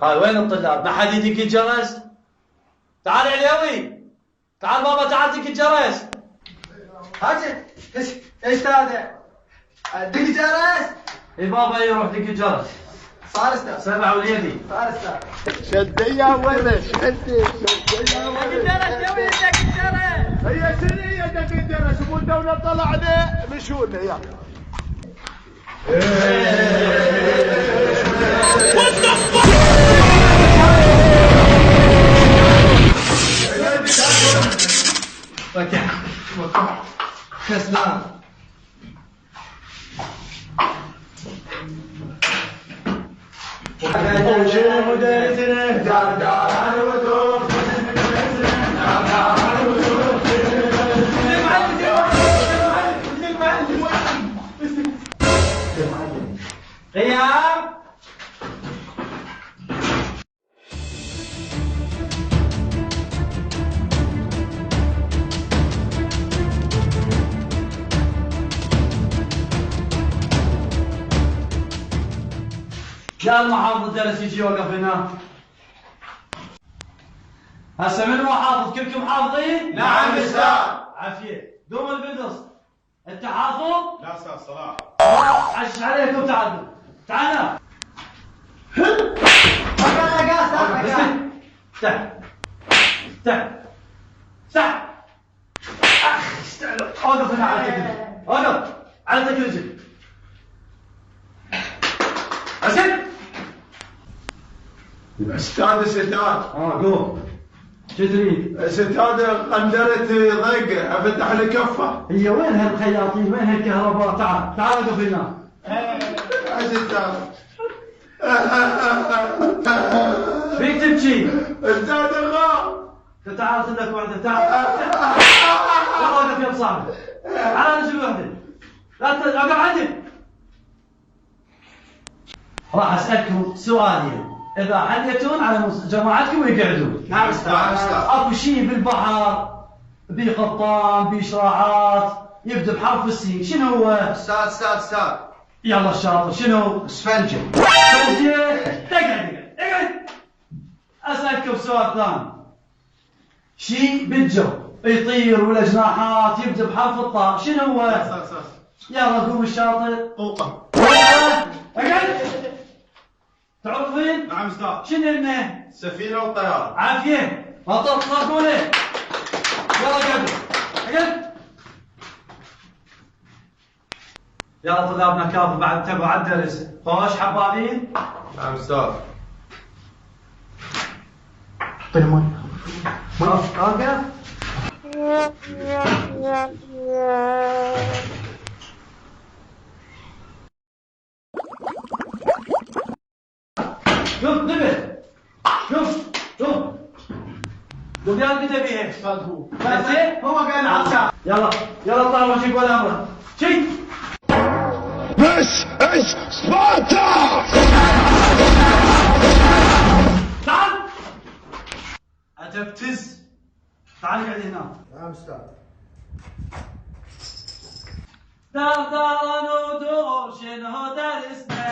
هاي وين الطلاب؟ ما حد يدق الجرس؟ تعال عليوي، تعال بابا تعال دق الجرس. حاجة ايش هذا؟ دق جرس؟ اي بابا يروح دق الجرس. صار استاذ. سمع وليدي. صار استاذ. شدي يا ولد شدي يا ولد. الجرس يا ولد دق الجرس. هي سنية دق الجرس ابو الدولة طلعنا مشونا يا كسلان. وشي مدرسنا دار الوثوق قيام. يا المحافظ الدرس يجي يوقف هنا. هسه منو حافظ؟ كلكم حافظين؟ نعم استاذ. عافية. دوم البندص. انت حافظ؟ لا استاذ صلاح. عش عليكم تعالوا. تعالوا. افتح. افتح. افتح. اخ استعلوا. اوقف هنا على تكرجل. اوقف. على تكرجل. اسد. استاذ ستار. قوم. شو تريد؟ ستار قندرة ضيقة افتح لي كفة. هي وين هالخياطين؟ وين هالكهرباء؟ تعال تعال وقف هنا. ستار. فيك تبكي؟ استاذ الغار. تعال خذ لك وحده. تعال. والله وقف يا صاحبي. تعال نشوف وحده. لا اوقف عندي. راح اسالكم سؤالين، اذا حليتون على جماعتكم يقعدون. نعم استاذ. اكو شيء بالبحر بيه قطان بيه شراعات يبدا بحرف السين، شنو هو؟ استاذ. يلا الشاطر شنو؟ اسفنجة. اقعد. اسالكم سؤال ثاني. شيء بالجو يطير ولا جناحات يبدا بحرف الطاء، شنو هو؟ يلا قوم الشاطر. طوطة. اقعد. تعرفين؟ نعم استاذ. شنو انه؟ سفينة وطيارة. عافية. ما تطلقوا ليه؟ يلا قعدوا. اقعد. يلا طلابنا كافوا بعد تبعوا على الدرس. خوش حبابين. نعم استاذ. اعطيني مي. اوقف. قم نبه. قم قم يا انت تبيه. هو قال عطشان. يلا طلعوا شي يقول امره. شي. This is Sparta! تعال. اتبتز. تعال قاعد هنا. نعم استاذ. دار ندور شنو درسنا.